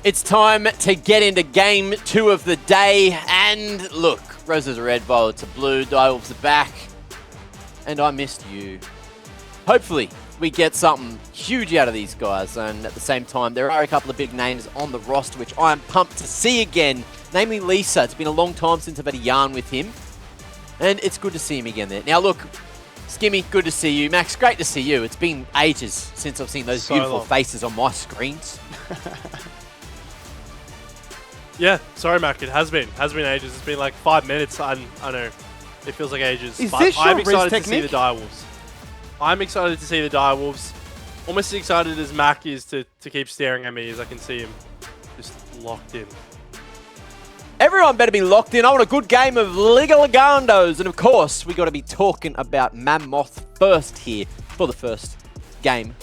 It's time to get into game 2 of the day. And look, roses are red, violets are blue, Direwolves are back. And I missed you. Hopefully, we get something huge out of these guys. And at the same time, there are a couple of big names on the roster, which I am pumped to see again. Namely Lisa. It's been a long time since I've had a yarn with him. And it's good to see him again there. Now look, Skimmy, good to see you. Max, great to see you. It's been ages since I've seen those beautiful faces on my screens. Yeah, sorry, Mac. It has been ages. It's been like 5 minutes. I know. It feels like ages. Is but this your I'm excited wrist to see the technique? Direwolves. I'm excited to see the Direwolves. Almost as excited as Mac is to keep staring at me as I can see him just locked in. Everyone better be locked in. I want a good game of Liga Legandos. And of course, we got to be talking about Mammoth first here for the first game.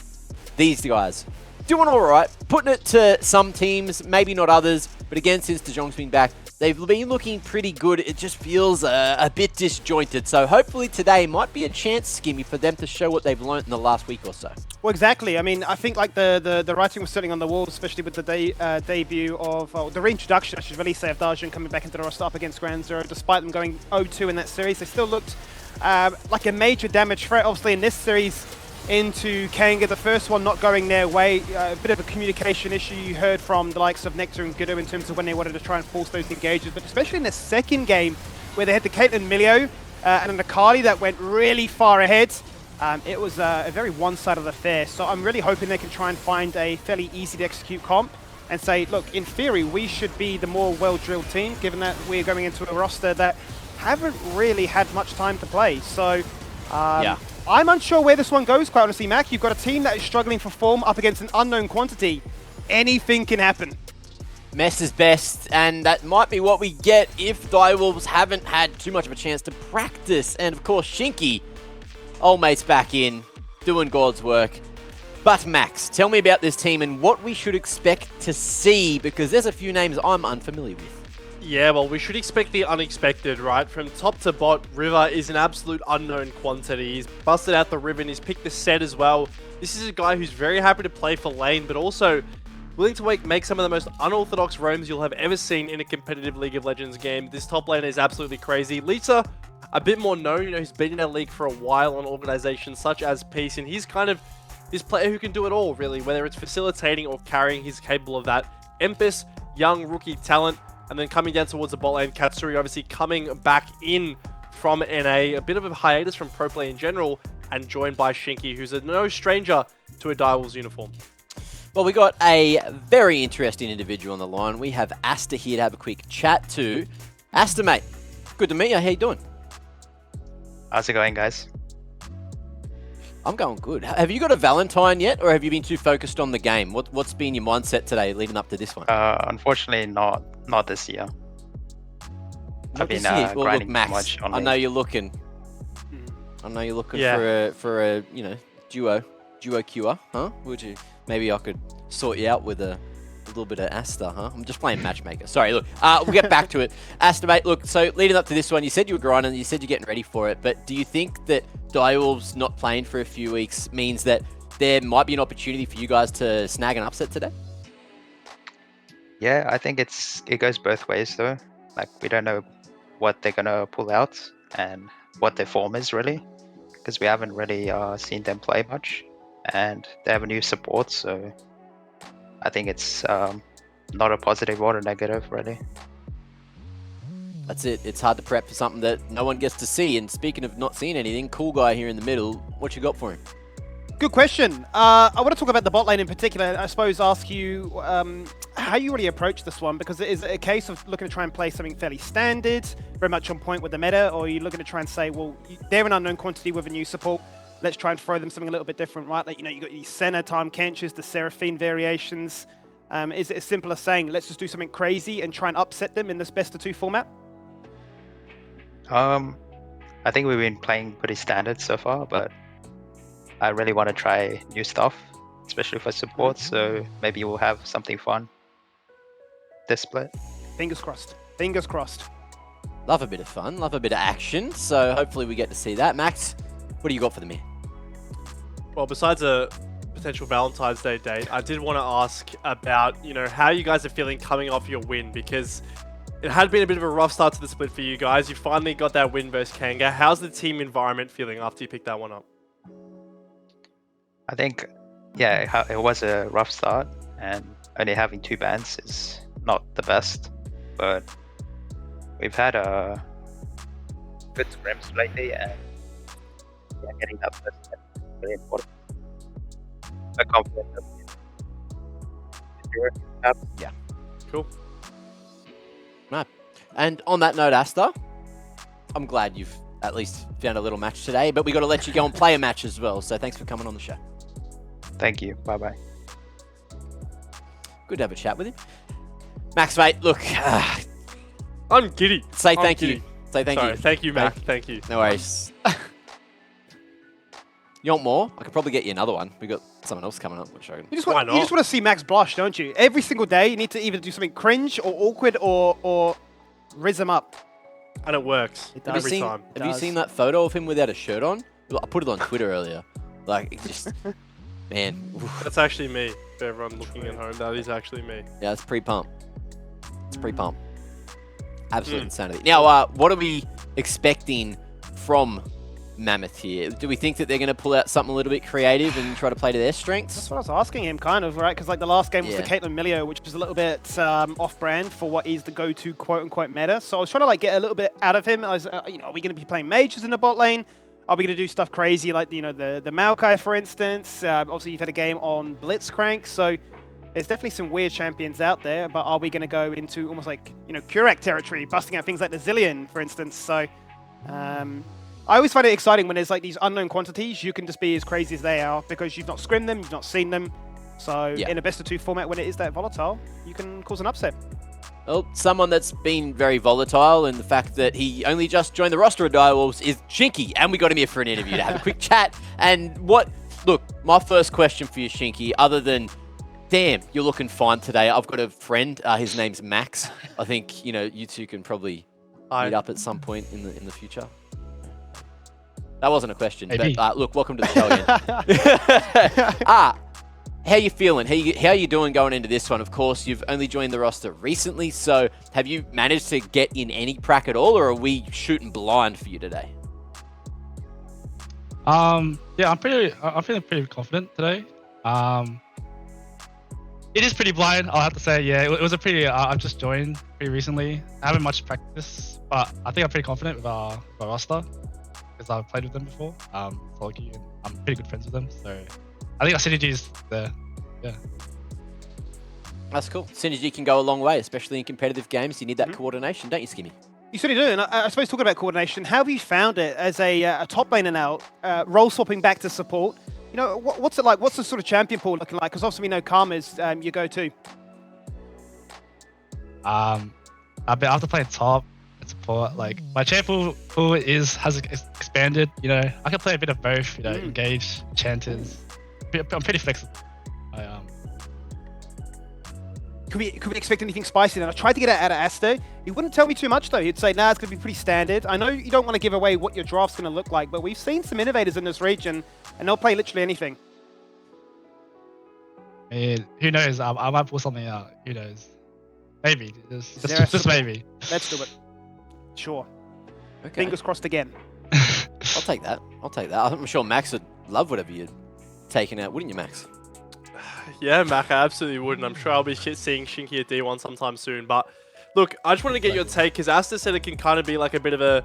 These guys doing all right, putting it to some teams, maybe not others. But again, since De Jong's been back, they've been looking pretty good. It just feels a bit disjointed. So hopefully today might be a chance, Skimmy, for them to show what they've learned in the last week or so. Well, exactly. I mean, I think like the writing was certainly on the wall, especially with the debut of, the reintroduction, I should really say, of Darjun coming back into the roster up against Ground Zero. Despite them going 0-2 in that series, they still looked like a major damage threat, obviously, in this series into Kanga. The first one not going their way, a bit of a communication issue you heard from the likes of Nectar and Gudo in terms of when they wanted to try and force those engages, but especially in the second game where they had the Caitlyn Milio and an Akali that went really far ahead. It was a very one-sided affair, so I'm really hoping they can try and find a fairly easy-to-execute comp and say, look, in theory, we should be the more well-drilled team, given that we're going into a roster that haven't really had much time to play. So Yeah. I'm unsure where this one goes, quite honestly, Mac. You've got a team that is struggling for form up against an unknown quantity. Anything can happen. Mess is best, and that might be what we get if Direwolves haven't had too much of a chance to practice. And of course, Shinky, old mate's back in, doing God's work. But Max, tell me about this team and what we should expect to see, because there's a few names I'm unfamiliar with. Yeah, well, we should expect the unexpected, right? From top to bot, River is an absolute unknown quantity. He's busted out the Riven, he's picked the set as well. This is a guy who's very happy to play for lane, but also willing to make some of the most unorthodox roams you'll have ever seen in a competitive League of Legends game. This top lane is absolutely crazy. Lisa, a bit more known, he's been in our league for a while on organizations such as Peace, and he's kind of this player who can do it all, really, whether it's facilitating or carrying, he's capable of that. Empus, young rookie talent. And then coming down towards the bot lane, Katsuri obviously coming back in from NA, a bit of a hiatus from pro play in general, and joined by Shinky, who's no stranger to a Direwolves uniform. Well, we got a very interesting individual on the line. We have Asta here to have a quick chat to. Asta, mate, good to meet you. How you doing? How's it going, guys? I'm going good. Have you got a Valentine yet, or have you been too focused on the game? What's been your mindset today leading up to this one? Unfortunately, not this year. I've been Well, look, grinding Max, too much on I lane. know you're looking. I know you're looking for a duo queuer, huh? Would you? Maybe I could sort you out with a little bit of Asta, huh? I'm just playing matchmaker. Sorry, look, we'll get back to it. Asta, mate, look, so leading up to this one, you said you were grinding, you said you're getting ready for it, but do you think that Direwolves not playing for a few weeks means that there might be an opportunity for you guys to snag an upset today? Yeah, I think it goes both ways though. Like, we don't know what they're gonna pull out and what their form is really, because we haven't really seen them play much, and they have a new support, so I think it's not a positive or a negative really. That's it. It's hard to prep for something that no one gets to see. And speaking of not seeing anything, cool guy here in the middle, what you got for him? Good question. I want to talk about the bot lane in particular. I suppose ask you how you really approach this one, because it is a case of looking to try and play something fairly standard, very much on point with the meta, or are you looking to try and say, well, they're an unknown quantity with a new support. Let's try and throw them something a little bit different, right? Like, you got these Senna, Time Kenches, the Seraphine variations. Is it as simple as saying, let's just do something crazy and try and upset them in this best of two format? I think we've been playing pretty standard so far, but I really want to try new stuff, especially for support, so maybe we'll have something fun this split. Fingers crossed. Fingers crossed. Love a bit of fun, love a bit of action, so hopefully we get to see that. Max, what do you got for them here? Well, besides a potential Valentine's Day date, I did want to ask about, you know, how you guys are feeling coming off your win, because it had been a bit of a rough start to the split for you guys. You finally got that win versus Kanga. How's the team environment feeling after you picked that one up? I think, yeah, it was a rough start, and only having 2 bans is not the best, but we've had a good scrims lately, and yeah, getting that first step is really important. So confident that we can do it. Cool. Right. And on that note, Asta, I'm glad you've at least found a little match today, but we got to let you go and play a match as well. So thanks for coming on the show. Thank you. Bye-bye. Good to have a chat with him. Max, mate, look, I'm giddy. say I'm thank giddy. you. Say thank Sorry, you. thank you, Mac. Thank you. No worries. You want more? I could probably get you another one. We got someone else coming up, which I can... You just Why want, not? you just want to see Max blush, don't you? Every single day, you need to either do something cringe or awkward or rizz him up. And it works It Have you every seen, time. have you does. seen that photo of him without a shirt on? I put it on Twitter earlier. Like, it just... Man. Oof. That's actually me. For everyone looking at home, that is actually me. Yeah, it's pre-pump. It's pre-pump. Absolute insanity. Now, what are we expecting from Mammoth here? Do we think that they're going to pull out something a little bit creative and try to play to their strengths? That's what I was asking him, kind of, right? Because like the last game was the Yeah. Caitlyn Milio, which was a little bit off-brand for what is the go-to quote-unquote meta. So I was trying to like get a little bit out of him. I was, you know, are we going to be playing mages in the bot lane? Are we going to do stuff crazy like, you know, the Maokai, for instance? Obviously, you've had a game on Blitzcrank, so there's definitely some weird champions out there. But are we going to go into almost like, you know, Kurak territory, busting out things like the Zillion, for instance? So I always find it exciting when there's like these unknown quantities. You can just be as crazy as they are because you've not scrimmed them, you've not seen them. So Yeah. in a best of 2 format, when it is that volatile, you can cause an upset. Well, someone that's been very volatile, and the fact that he only just joined the roster of Direwolves is Shinky, and we got him here for an interview to have a quick chat. And look, my first question for you, Shinky, other than, damn, you're looking fine today. I've got a friend, his name's Max. I think, you know, you two can probably meet up at some point in the future. That wasn't a question, Maybe. but look, welcome to the show again. How you feeling? How you doing going into this one? Of course, you've only joined the roster recently, so have you managed to get in any prac at all, or are we shooting blind for you today? Yeah, I'm feeling pretty confident today. It is pretty blind, I'll have to say. Yeah, it was a pretty. I've just joined pretty recently. I haven't much practice, but I think I'm pretty confident with our roster because I've played with them before. Loki, and I'm pretty good friends with them, so I think our synergy is there. Yeah. That's cool. Synergy can go a long way, especially in competitive games. You need that coordination, don't you, Skimmy? You certainly do, and I suppose talking about coordination, how have you found it as a top laner now, role swapping back to support? You know, what's it like? What's the sort of champion pool looking like? Because obviously we know Karma's your go-to. After playing top and support, like my champion pool has expanded. You know, I can play a bit of both. You know, engage, enchanters. I'm pretty flexible. Could we expect anything spicy then? I tried to get it out of Asta. He wouldn't tell me too much though. He'd say, nah, it's going to be pretty standard. I know you don't want to give away what your draft's going to look like, but we've seen some innovators in this region, and they'll play literally anything. Who knows? I might pull something out. Who knows? Maybe. there a Just maybe. Let's do it. Sure. Okay. Fingers crossed again. I'll take that. I'm sure Max would love whatever you're taking out, wouldn't you, Max? Yeah, Mac, I absolutely would, and I'm sure I'll be seeing Shinky at D1 sometime soon. But look, I just want to get your take, because Asta said it can kind of be like a bit of a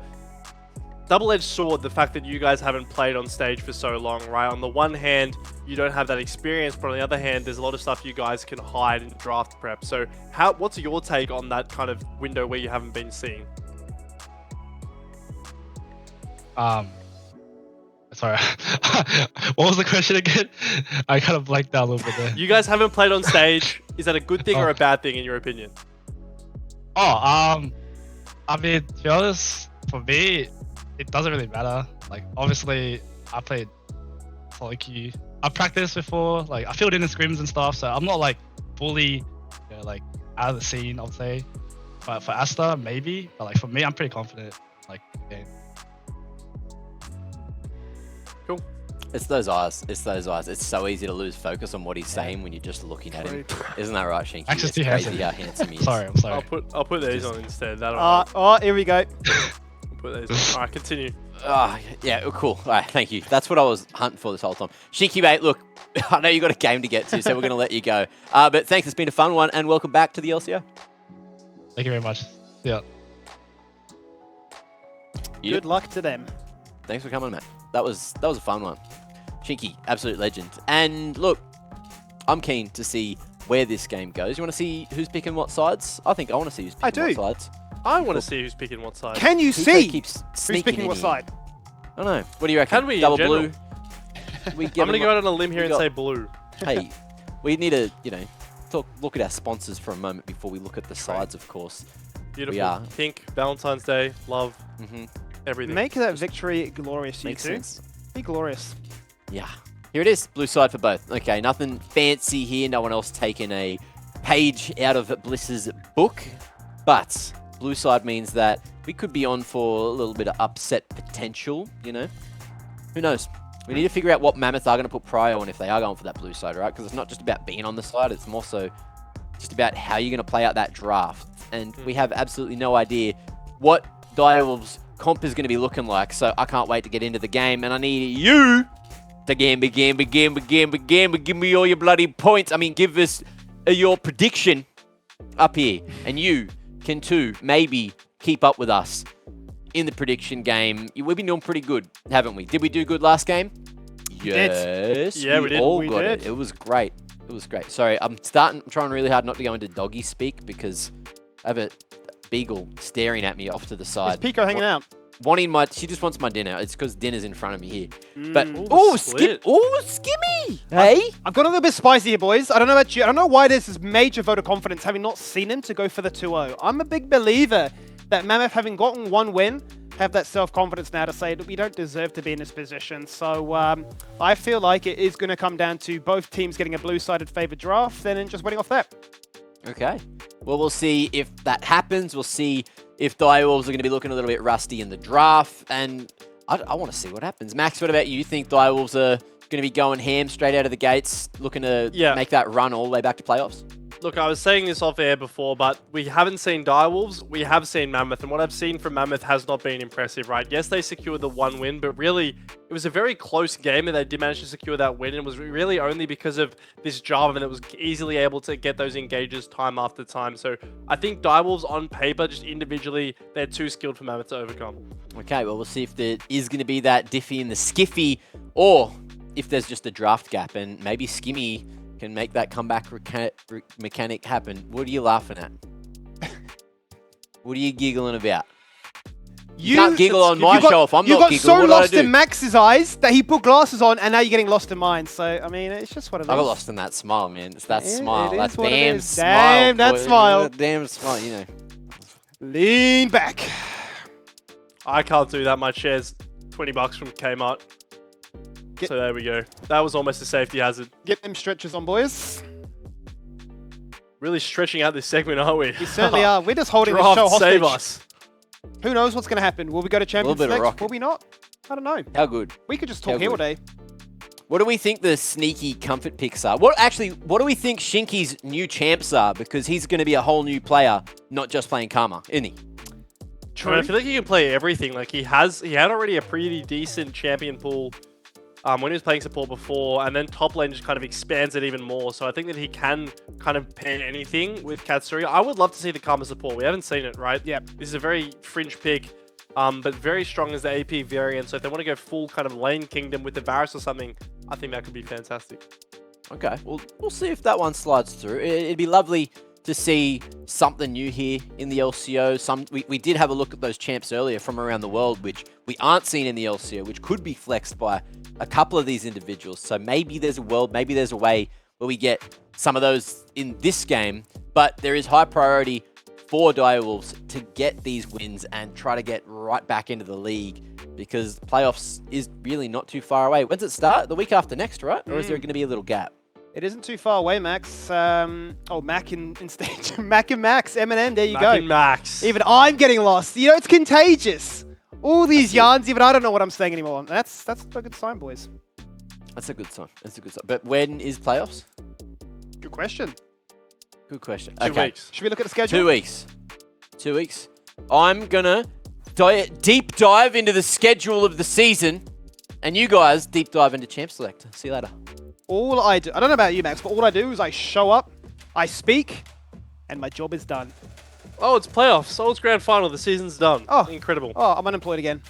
double-edged sword, the fact that you guys haven't played on stage for so long, right? On the one hand, you don't have that experience, but on the other hand, there's a lot of stuff you guys can hide in draft prep. So what's your take on that kind of window where you haven't been seen? Sorry, what was the question again? I kind of blanked out a little bit there. You guys haven't played on stage. Is that a good thing or a bad thing in your opinion? I mean, to be honest, for me, it doesn't really matter. Like, obviously, I played Loki. I've practiced before. Like, I filled in the scrims and stuff, so I'm not like fully, you know, like out of the scene, I'd say. But for Asta, maybe. But like for me, I'm pretty confident. Like, game. It's those eyes. It's those eyes. It's so easy to lose focus on what he's saying when you're just looking at him. Isn't that right, Shinky? Actually, It's too crazy handsome. how handsome he is. Sorry, I'm sorry. I'll put these on instead. That'll Oh, here we go. I'll put these on. Alright, continue. Yeah, cool. All right, thank you. That's what I was hunting for this whole time. Shinky, mate, look, I know you got a game to get to, so we're going to let you go. But thanks. It's been a fun one, and welcome back to the LCO. Thank you very much. Yeah. Good luck to them. Thanks for coming, Matt. That was a fun one. Shinky, absolute legend. And look, I'm keen to see where this game goes. You want to see who's picking what sides? I think I want to see who's picking what sides. I want to see who's picking what side. Can you Pico see keeps who's sneaking picking in what here. side? I don't know. What do you reckon? Can we in Double general? blue? We I'm going to go out on a limb here and got- say blue. Hey, we need to, look at our sponsors for a moment before we look at the sides, of course. Beautiful. are. Pink, Valentine's Day, love, everything. Make that victory glorious, you Makes two. sense. Be glorious. Yeah. Here it is. Blue side for both. Okay, nothing fancy here. No one else taking a page out of Bliss's book. But blue side means that we could be on for a little bit of upset potential, Who knows? We need to figure out what Mammoth are going to put prio on if they are going for that blue side, right? Because it's not just about being on the side. It's more so just about how you're going to play out that draft. And we have absolutely no idea what Direwolves comp is going to be looking like. So I can't wait to get into the game. And I need you to gamble, give me all your bloody points. I mean, give us your prediction up here. And you can too, maybe keep up with us in the prediction game. We've been doing pretty good, haven't we? Did we do good last game? Yes. Yeah, we did. All We got did. it. It was great. It was great. Sorry, I'm trying really hard not to go into doggy speak because I have a beagle staring at me off to the Is side. Pico hanging out? She just wants my dinner. It's because dinner's in front of me here. But Ooh, split. Skimmy. Hey. I've got a little bit spicy here, boys. I don't know about you. I don't know why there's this major vote of confidence, having not seen him, to go for the 2-0. I'm a big believer that Mammoth, having gotten one win, have that self-confidence now to say that we don't deserve to be in this position. So I feel like it is going to come down to both teams getting a blue-sided favored draft, then just winning off that. Okay. Well, we'll see if that happens. We'll see if Direwolves are going to be looking a little bit rusty in the draft. And I want to see what happens. Max, what about you? You think Direwolves are going to be going ham straight out of the gates, looking to make that run all the way back to playoffs? Look, I was saying this off air before, but we haven't seen Direwolves. We have seen Mammoth, and what I've seen from Mammoth has not been impressive, right? Yes, they secured the one win, but really, it was a very close game, and they did manage to secure that win, and it was really only because of this Jarvan that was easily able to get those engages time after time. So I think Direwolves on paper, just individually, they're too skilled for Mammoth to overcome. Okay, well, we'll see if there is going to be that diffy in the skiffy, or if there's just a draft gap, and maybe Skimmy can make that comeback mechanic happen. What are you laughing at? What are you giggling about? You can't giggle on my show if I'm not giggling. You got so What lost did I do? in Max's eyes that he put glasses on, and now you're getting lost in mine. So, I mean, it's just what it is. I got lost in that smile, man. It's that Yeah, smile. it That is what it damn is. smile. Damn, that boy. smile. Damn smile, Lean back. I can't do that. My chair's $20 from Kmart. So there we go. That was almost a safety hazard. Get them stretches on, boys. Really stretching out this segment, aren't we? We certainly are. We're just holding the Draft, show hostage. save us. Who knows what's going to happen? Will we go to Champions bit of next? rocket. Will we not? I don't know. How good. We could just How talk here all good. day. What do we think the sneaky comfort picks are? What do we think Shinky's new champs are? Because he's going to be a whole new player, not just playing Karma, isn't he? I mean, I feel like he can play everything. Like he had already a pretty decent champion pool when he was playing support before, and then top lane just kind of expands it even more. So I think that he can kind of pair anything with Katsuri. I would love to see the Karma support. We haven't seen it, right? Yeah. This is a very fringe pick, but very strong as the AP variant. So if they want to go full kind of lane kingdom with the Varus or something, I think that could be fantastic. Okay, well, we'll see if that one slides through. It'd be lovely to see something new here in the LCO. We did have a look at those champs earlier from around the world, which we aren't seeing in the LCO, which could be flexed by a couple of these individuals. So maybe there's a world, maybe there's a way where we get some of those in this game, but there is high priority for Direwolves to get these wins and try to get right back into the league, because playoffs is really not too far away. When's it start? The week after next, right? Or is there going to be a little gap? It isn't too far away, Max. Mac in stage. Mac and Max. Eminem, there you Mac go. and Max. Even I'm getting lost. You know, it's contagious. All these yarns, even I don't know what I'm saying anymore. That's a good sign, boys. That's a good sign. That's a good sign. But when is playoffs? Good question. Good question. 2 weeks. Should we look at the schedule? 2 weeks. 2 weeks. I'm going to deep dive into the schedule of the season, and you guys deep dive into Champ Select. See you later. All I do, I don't know about you, Max, but all I do is I show up, I speak, and my job is done. Oh, it's playoffs. Souls Grand Final. The season's done. Oh. Incredible. Oh, I'm unemployed again.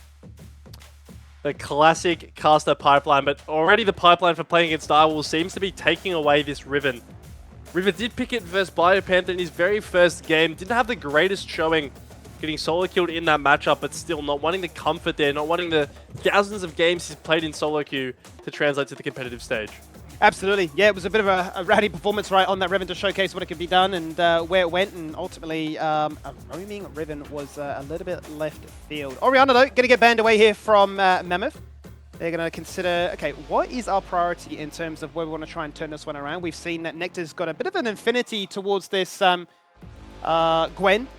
The classic caster pipeline, but already the pipeline for playing against Direwolves seems to be taking away this Riven. Riven did pick it versus BioPanther in his very first game. Didn't have the greatest showing, getting solo killed in that matchup, but still not wanting the comfort there, not wanting the thousands of games he's played in solo queue to translate to the competitive stage. Absolutely. Yeah, it was a bit of a rowdy performance right on that Riven to showcase what it could be done and where it went. And ultimately, a roaming Riven was a little bit left field. Oriana, though, going to get banned away here from Mammoth. They're going to consider, okay, what is our priority in terms of where we want to try and turn this one around? We've seen that Nectar's got a bit of an affinity towards this Gwen.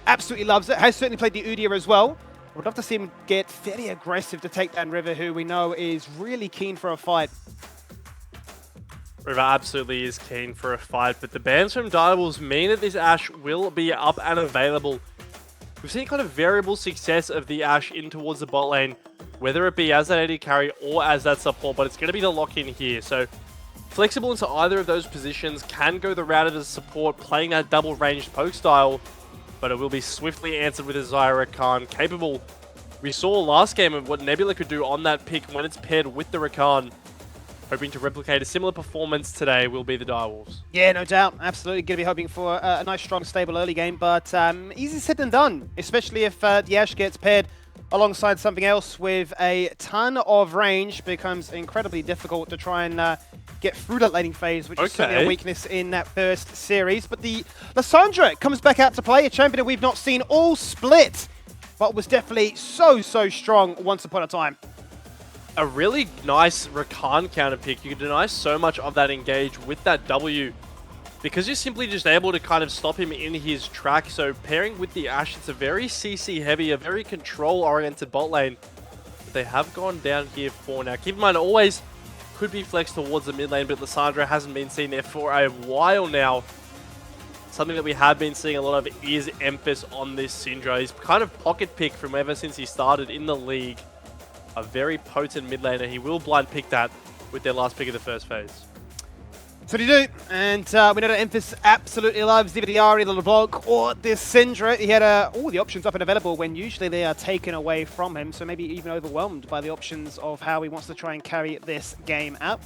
Absolutely loves it. Has certainly played the Udyr as well. I would love to see him get fairly aggressive to take down River, who we know is really keen for a fight. River absolutely is keen for a fight, but the bans from Direwolves mean that this Ashe will be up and available. We've seen kind of variable success of the Ashe in towards the bot lane, whether it be as that AD carry or as that support, but it's going to be the lock-in here. So flexible into either of those positions, can go the route of the support, playing that double-ranged poke style, but it will be swiftly answered with a Zyra Rakan capable. We saw last game of what Nebula could do on that pick when it's paired with the Rakan. Hoping to replicate a similar performance today will be the Direwolves. Yeah, no doubt. Absolutely going to be hoping for a nice, strong, stable early game, but easy said than done, especially if the Ashe gets paired alongside something else with a ton of range. Becomes incredibly difficult to try and get through that laning phase, which is certainly a weakness in that first series. But the Lissandra comes back out to play, a champion that we've not seen all split, but was definitely so strong once upon a time. A really nice Rakan counter pick. You can deny so much of that engage with that W because you're simply just able to kind of stop him in his track. So pairing with the Ashe, it's a very CC heavy, a very control oriented bot lane. But they have gone down here for now. Keep in mind, always could be flexed towards the mid lane, but Lissandra hasn't been seen there for a while now. Something that we have been seeing a lot of is emphasis on this Syndra. He's kind of pocket picked from ever since he started in the league. A very potent mid laner. He will blind pick that with their last pick of the first phase. So they do, and we know that Emphas absolutely loves either the Ahri, the LeBlanc, or this Syndra. He had all the options up and available when usually they are taken away from him, so maybe even overwhelmed by the options of how he wants to try and carry this game out.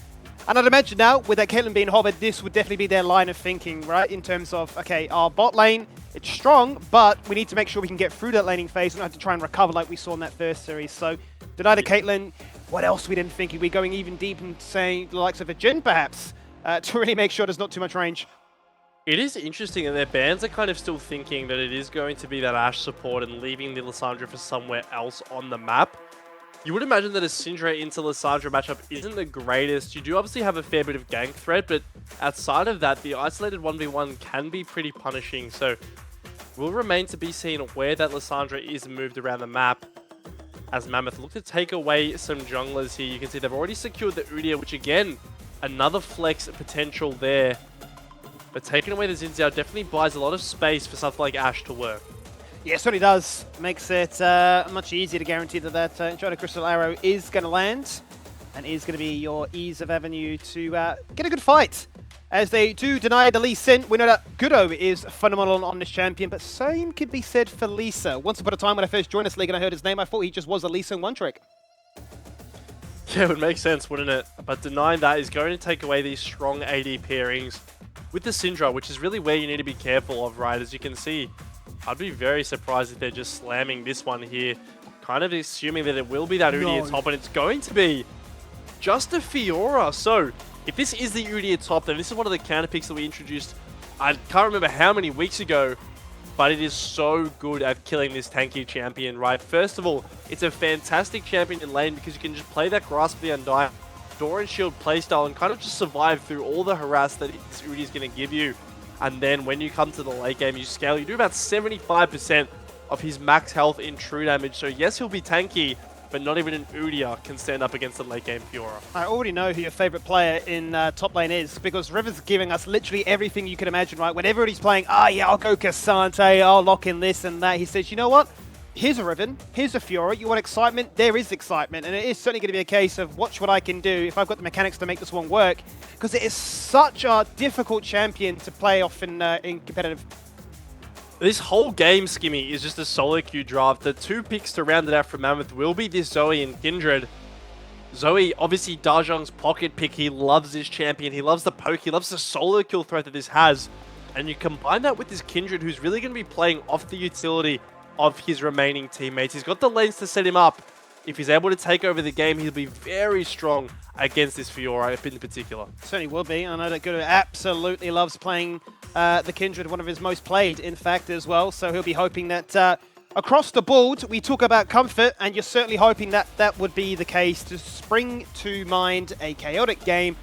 And I'd imagine now, with that Caitlyn being hovered, this would definitely be their line of thinking, right? In terms of, okay, our bot lane, it's strong, but we need to make sure we can get through that laning phase and not have to try and recover like we saw in that first series. So, deny the Caitlyn. What else we didn't think? Are we going even deep and saying the likes of a Jhin, perhaps, to really make sure there's not too much range? It is interesting that their bans are kind of still thinking that it is going to be that Ashe support and leaving the Lissandra for somewhere else on the map. You would imagine that a Syndra into Lissandra matchup isn't the greatest. You do obviously have a fair bit of gank threat, but outside of that, the isolated 1v1 can be pretty punishing. So, will remain to be seen where that Lissandra is moved around the map. As Mammoth look to take away some junglers here, you can see they've already secured the Udyr, which again, another flex potential there. But taking away the Xin Zhao definitely buys a lot of space for something like Ashe to work. Yeah, it certainly does. Makes it much easier to guarantee that that Enchanted Crystal Arrow is going to land and is going to be your ease of avenue to get a good fight. As they do deny the Lee Sin, we know that Gudo is phenomenal on this champion, but same could be said for Lisa. Once upon a time when I first joined this league and I heard his name, I thought he just was a Lee Sin one-trick. Yeah, it would make sense, wouldn't it? But denying that is going to take away these strong AD pairings with the Syndra, which is really where you need to be careful of, right? As you can see, I'd be very surprised if they're just slamming this one here, kind of assuming that it will be that Udyr top, and it's going to be just a Fiora. So, if this is the Udyr top, then this is one of the counter picks that we introduced, I can't remember how many weeks ago, but it is so good at killing this tanky champion, right? First of all, it's a fantastic champion in lane because you can just play that Grasp of the Undying, Door and Shield playstyle and kind of just survive through all the harass that this Udyr is going to give you. And then when you come to the late game, you scale, you do about 75% of his max health in true damage. So yes, he'll be tanky, but not even an Udyr can stand up against the late game Fiora. I already know who your favorite player in top lane is, because River's giving us literally everything you can imagine, right? Whenever he's playing, yeah, I'll go Cassante, I'll lock in this and that, he says, you know what? Here's a Riven, here's a Fiora, you want excitement? There is excitement, and it is certainly going to be a case of watch what I can do if I've got the mechanics to make this one work, because it is such a difficult champion to play off in competitive. This whole game, Skimmy, is just a solo queue draft. The 2 picks to round it out from Mammoth will be this Zoe and Kindred. Zoe, obviously Dajong's pocket pick. He loves this champion. He loves the poke. He loves the solo kill threat that this has. And you combine that with this Kindred, who's really going to be playing off the utility of his remaining teammates. He's got the lanes to set him up. If he's able to take over the game, he'll be very strong against this Fiora in particular. Certainly will be. I know that Guru absolutely loves playing the Kindred, one of his most played, in fact, as well. So he'll be hoping that across the board, we talk about comfort, and you're certainly hoping that that would be the case to spring to mind a chaotic game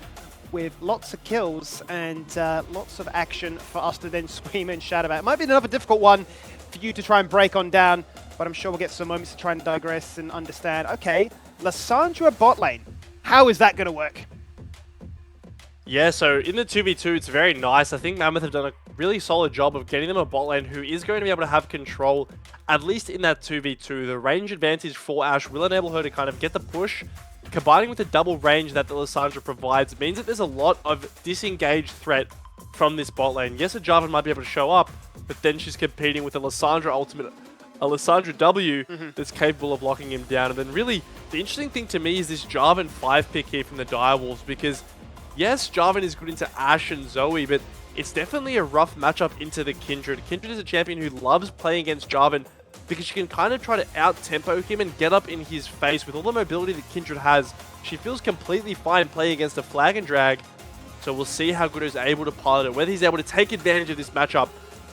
with lots of kills and lots of action for us to then scream and shout about. It might be another difficult one for you to try and break on down, but I'm sure we'll get some moments to try and digress and understand. Okay, Lissandra bot lane. How is that going to work? Yeah, so in the 2v2, it's very nice. I think Mammoth have done a really solid job of getting them a bot lane who is going to be able to have control, at least in that 2v2. The range advantage for Ashe will enable her to kind of get the push. Combining with the double range that the Lissandra provides means that there's a lot of disengaged threat from this bot lane. Yes, a Jarvan might be able to show up, but then she's competing with a Lissandra ultimate, a Lissandra W that's capable of locking him down. And then really, the interesting thing to me is this Jarvan 5 pick here from the Direwolves, because yes, Jarvan is good into Ashe and Zoe, but it's definitely a rough matchup into the Kindred. Kindred is a champion who loves playing against Jarvan because she can kind of try to out-tempo him and get up in his face. With all the mobility that Kindred has, she feels completely fine playing against a flag and drag. So we'll see how good he's able to pilot it, whether he's able to take advantage of this matchup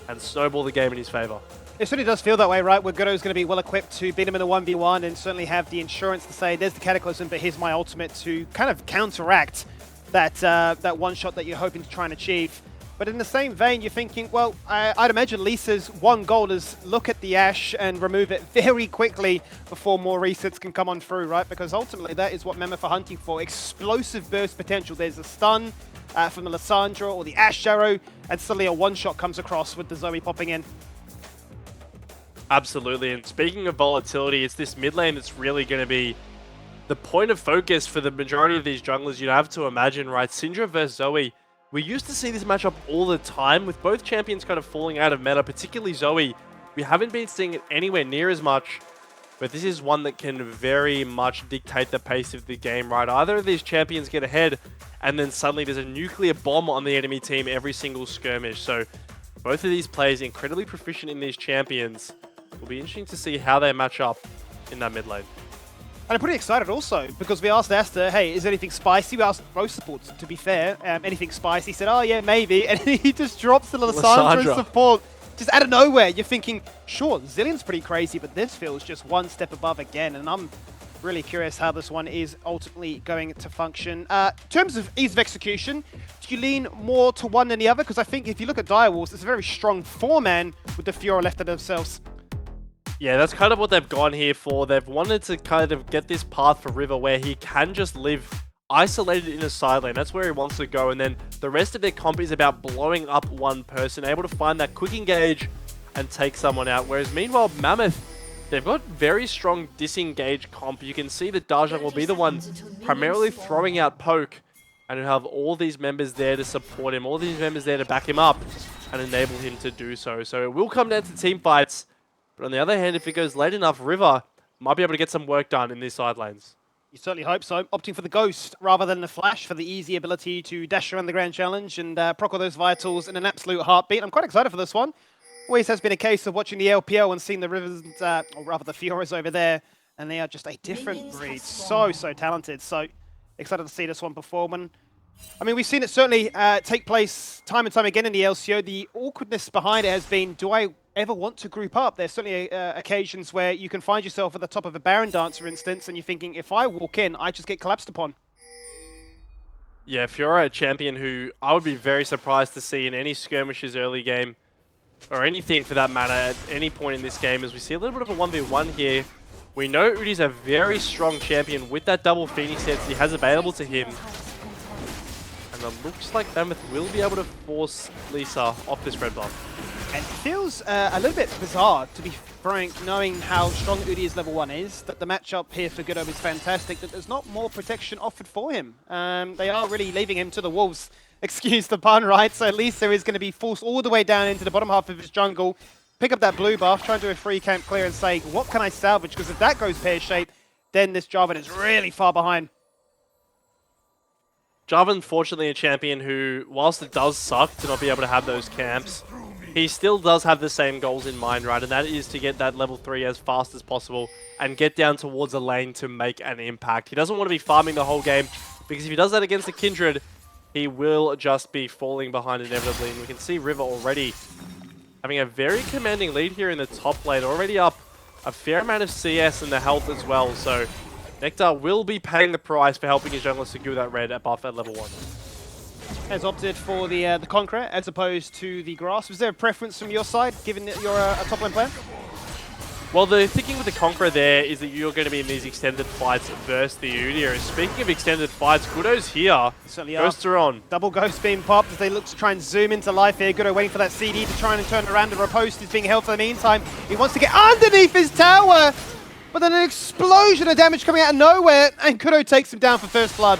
and snowball the game in his favor. It certainly does feel that way, right? Where Godot's going to be well equipped to beat him in the 1v1 and certainly have the insurance to say, there's the Cataclysm, but here's my ultimate to kind of counteract that one shot that you're hoping to try and achieve. But in the same vein, you're thinking, well, I'd imagine Lisa's one goal is look at the Ashe and remove it very quickly before more resets can come on through, right? Because ultimately, that is what Mammoth are hunting for. Explosive burst potential. There's a stun from the Lissandra or the Ashe arrow, and suddenly a one-shot comes across with the Zoe popping in. Absolutely, and speaking of volatility, it's this mid lane that's really going to be the point of focus for the majority of these junglers. You'd have to imagine, right? Syndra versus Zoe. We used to see this matchup all the time, with both champions kind of falling out of meta, particularly Zoe. We haven't been seeing it anywhere near as much, but this is one that can very much dictate the pace of the game, right? Either of these champions get ahead, and then suddenly there's a nuclear bomb on the enemy team every single skirmish. So both of these players incredibly proficient in these champions. It'll be interesting to see how they match up in that mid lane. And I'm pretty excited also, because we asked Aster, hey, is anything spicy? We asked both supports, to be fair, anything spicy? He said, oh yeah, maybe. And he just drops the Lissandra support just out of nowhere. You're thinking, sure, Zillion's pretty crazy, but this feels just one step above again. And I'm really curious how this one is ultimately going to function. In terms of ease of execution, do you lean more to one than the other? Because I think if you look at Direwolves, it's a very strong 4-man with the Fiora left to themselves. Yeah, that's kind of what they've gone here for. They've wanted to kind of get this path for River where he can just live isolated in a side lane. That's where he wants to go. And then the rest of their comp is about blowing up one person, able to find that quick engage and take someone out. Whereas meanwhile, Mammoth, they've got very strong disengage comp. You can see that Dajong will be the one primarily throwing out poke, and he'll have all these members there to support him, all these members there to back him up and enable him to do so. So it will come down to team fights. But on the other hand, if it goes late enough, River might be able to get some work done in these side lanes. You certainly hope so. Opting for the Ghost rather than the Flash for the easy ability to dash around the Grand Challenge and proc all those vitals in an absolute heartbeat. I'm quite excited for this one. Always has been a case of watching the LPL and seeing the Rivers, or rather the Fioras over there, and they are just a different breed. So talented. So excited to see this one perform. And I mean, we've seen it certainly take place time and time again in the LCO. The awkwardness behind it has been, do I ever want to group up? There's certainly occasions where you can find yourself at the top of a Baron dance, for instance, and you're thinking, if I walk in, I just get collapsed upon. Yeah, Fiora, a champion who I would be very surprised to see in any skirmishes early game, or anything for that matter, at any point in this game, as we see a little bit of a 1v1 here. We know Udi's a very strong champion with that double Phoenix dance he has available to him. And it looks like Mammoth will be able to force Lisa off this red buff. And it feels a little bit bizarre, to be frank, knowing how strong Udi's level 1 is, that the matchup here for Goodo is fantastic, that there's not more protection offered for him. They are really leaving him to the wolves. Excuse the pun, right? So Lisa is going to be forced all the way down into the bottom half of his jungle, pick up that blue buff, try and do a free camp clear and say, what can I salvage? Because if that goes pear-shaped, then this Jarvan is really far behind. Jarvan, unfortunately, a champion who, whilst it does suck to not be able to have those camps, he still does have the same goals in mind, right? And that is to get that level 3 as fast as possible and get down towards a lane to make an impact. He doesn't want to be farming the whole game, because if he does that against the Kindred, he will just be falling behind inevitably. And we can see River already having a very commanding lead here in the top lane, already up a fair amount of CS and the health as well. So Nectar will be paying the price for helping his junglers secure that red buff at level 1. Has opted for the Conqueror as opposed to the Grass. Was there a preference from your side, given that you're a top lane player? Well, the thinking with the Conqueror there is that you're going to be in these extended fights versus the Udyr. Speaking of extended fights, Goodo's here. Certainly Ghosts are on. Double Ghost being popped as they look to try and zoom into life here. Goodo waiting for that CD to try and turn around. The riposte is being held for the meantime. He wants to get underneath his tower, but then an explosion of damage coming out of nowhere, and Goodo takes him down for first blood.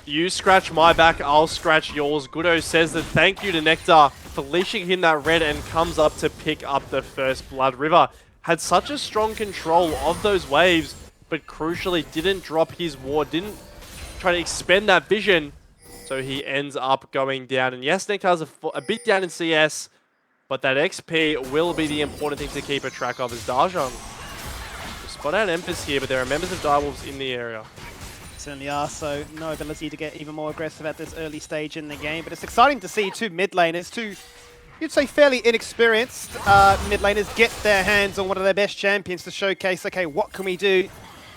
You scratch my back, I'll scratch yours. Goodo says that thank you to Nectar for leashing him that red and comes up to pick up the first blood. River had such a strong control of those waves, but crucially didn't drop his ward, didn't try to expend that vision, so he ends up going down. And yes, Nectar's a bit down in CS, but that XP will be the important thing to keep a track of as Dajong. Spot out Emphas here, but there are members of Direwolves in the area. Certainly are, so no ability to get even more aggressive at this early stage in the game. But it's exciting to see two mid laners, two, you'd say, fairly inexperienced mid laners get their hands on one of their best champions to showcase, okay, what can we do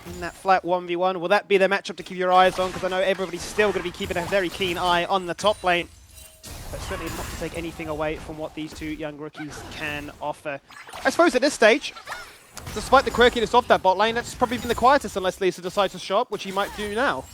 in that flat 1v1? Will that be the matchup to keep your eyes on? Because I know everybody's still going to be keeping a very keen eye on the top lane. But certainly not to take anything away from what these two young rookies can offer. I suppose at this stage, despite the quirkiness of that bot lane, that's probably been the quietest unless Lisa decides to show up, which he might do now.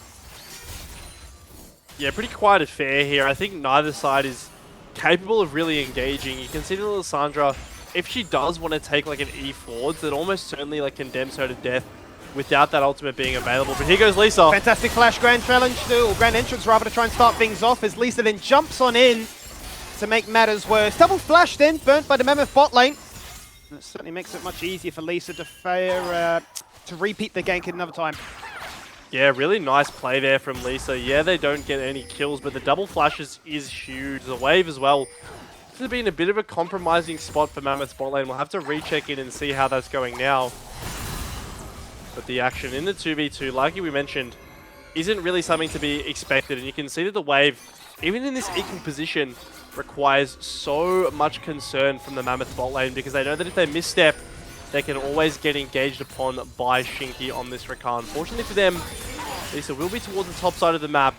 Yeah, pretty quiet affair here. I think neither side is capable of really engaging. You can see that Lissandra, if she does want to take like an E forwards, it almost certainly like condemns her to death without that ultimate being available. But here goes Lisa. Fantastic flash grand challenge, or grand entrance rather, to try and start things off as Lisa then jumps on in to make matters worse. Double flash then, burnt by the Mammoth bot lane. And it certainly makes it much easier for Lisa to repeat the gank another time. Yeah, really nice play there from Lisa. Yeah, they don't get any kills, but the double flashes is huge. The wave as well. This has been a bit of a compromising spot for Mammoth's bot lane. We'll have to recheck in and see how that's going now. But the action in the 2v2, like we mentioned, isn't really something to be expected. And you can see that the wave, even in this equal position, requires so much concern from the Mammoth bot lane, because they know that if they misstep, they can always get engaged upon by Shinky on this Rakan. Unfortunately for them, Lisa will be towards the top side of the map,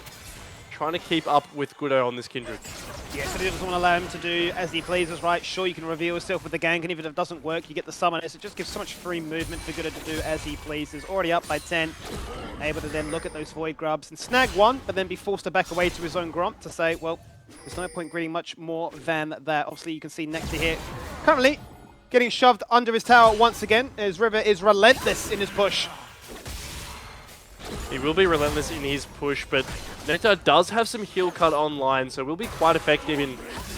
trying to keep up with Goodo on this Kindred. Yeah, so he doesn't want to allow him to do as he pleases, right? Sure, you can reveal yourself with the gank, and if it doesn't work, you get the summoners. It just gives so much free movement for Goodo to do as he pleases. Already up by 10, able to then look at those Void Grubs and snag one, but then be forced to back away to his own Gromp to say, well, there's no point greeting much more than that. Obviously, you can see Nectar here currently getting shoved under his tower once again, as River is relentless in his push. He will be relentless in his push, but Nectar does have some heal cut online, so will be quite effective in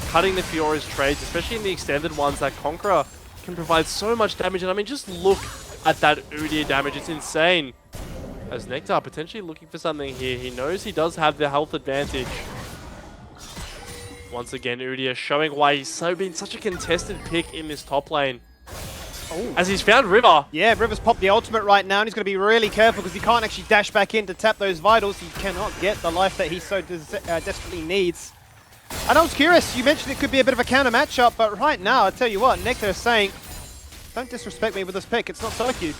cutting the Fiora's trades, especially in the extended ones. That Conqueror can provide so much damage, and I mean, just look at that Udyr damage. It's insane. As Nectar potentially looking for something here. He knows he does have the health advantage. Once again, Udyr showing why he's been such a contested pick in this top lane. Ooh. As he's found River. Yeah, River's popped the ultimate right now, and he's going to be really careful because he can't actually dash back in to tap those vitals. He cannot get the life that he so desperately needs. And I was curious, you mentioned it could be a bit of a counter matchup, but right now, I tell you what, Nectar is saying, don't disrespect me with this pick, it's not so cute.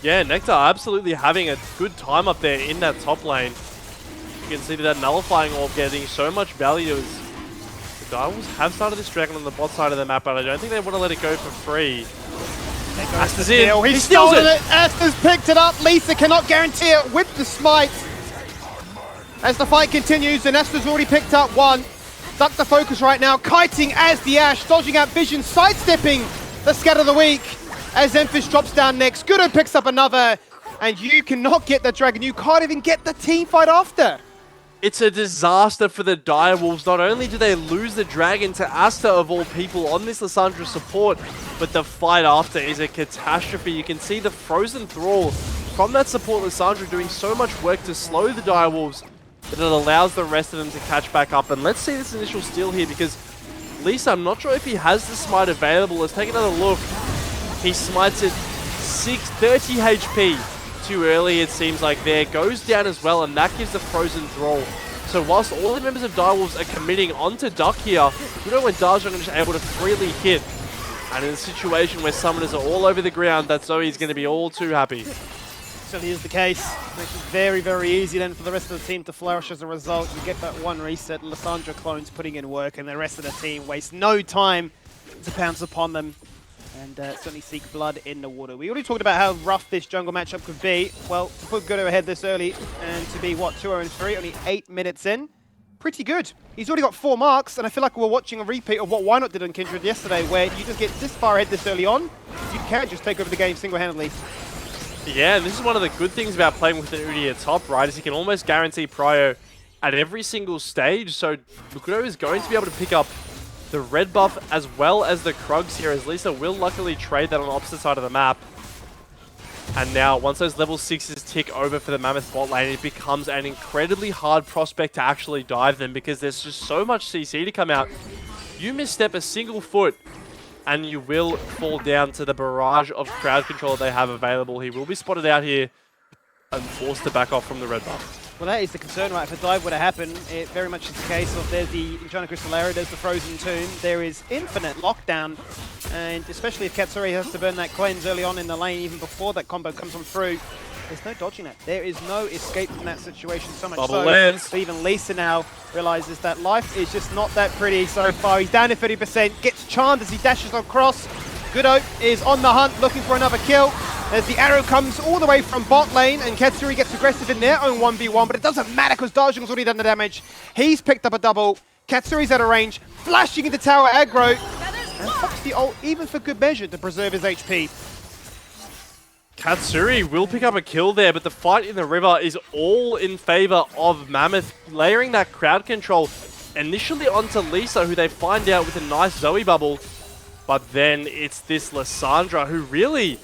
Yeah, Nectar absolutely having a good time up there in that top lane. You can see that nullifying orb getting so much value as the Direwolves have started this dragon on the bot side of the map, but I don't think they want to let it go for free. Asta's in. He He steals stolen it. it. Asta's picked it up. Lisa cannot guarantee it with the smite. As the fight continues, and Asta's already picked up one. Duck the focus right now, kiting as the Ash, dodging out vision, sidestepping the scatter of the week as Emphis drops down next. Gudo picks up another, and you cannot get the dragon. You can't even get the team fight after. It's a disaster for the Direwolves. Not only do they lose the dragon to Asta of all people on this Lissandra support, but the fight after is a catastrophe. You can see the frozen thrall from that support Lissandra doing so much work to slow the Direwolves that it allows the rest of them to catch back up. And let's see this initial steal here, because Lisa, I'm not sure if he has the smite available. Let's take another look. He smites it 30 HP. Too early, it seems like there. Goes down as well, and that gives the frozen thrall. So whilst all the members of Direwolves are committing onto Duck here, we know when Darjong is just able to freely hit. And in a situation where summoners are all over the ground, that Zoe's going to be all too happy. Certainly is the case. Makes it very, very easy then for the rest of the team to flourish as a result. You get that one reset, Lissandra clones putting in work, and the rest of the team waste no time to pounce upon them and certainly seek blood in the water. We already talked about how rough this jungle matchup could be. Well, to put Gudo ahead this early and to be, what, 2-0-3, only 8 minutes in, pretty good. He's already got 4 marks, and I feel like we're watching a repeat of what Wynot did on Kindred yesterday, where you just get this far ahead this early on, you can just take over the game single-handedly. Yeah, and this is one of the good things about playing with an Udi at top, right, is he can almost guarantee prio at every single stage, so Gudo is going to be able to pick up the red buff as well as the Krugs here, as Lisa will luckily trade that on the opposite side of the map. And now, once those level 6s tick over for the Mammoth bot lane, it becomes an incredibly hard prospect to actually dive them, because there's just so much CC to come out. You misstep a single foot, and you will fall down to the barrage of crowd control they have available. He will be spotted out here and forced to back off from the red buff. Well, that is the concern, right? If a dive were to happen, it very much is the case of there's the Enchanted Crystal Arrow, there's the Frozen Tomb, there is infinite lockdown, and especially if Katsuri has to burn that cleanse early on in the lane, even before that combo comes on through, there's no dodging it. There is no escape from that situation, so much Bubble so lands. that even Lisa now realizes that life is just not that pretty so far. He's down to 30%, gets charmed as he dashes across. Gudo is on the hunt, looking for another kill. As the arrow comes all the way from bot lane, and Katsuri gets aggressive in their own 1v1, but it doesn't matter because Darjong's already done the damage. He's picked up a double. Katsuri's out of range, flashing into tower aggro, and pops the ult even for good measure to preserve his HP. Katsuri will pick up a kill there, but the fight in the river is all in favor of Mammoth, layering that crowd control initially onto Lisa, who they find out with a nice Zoe bubble. But then it's this Lissandra, who really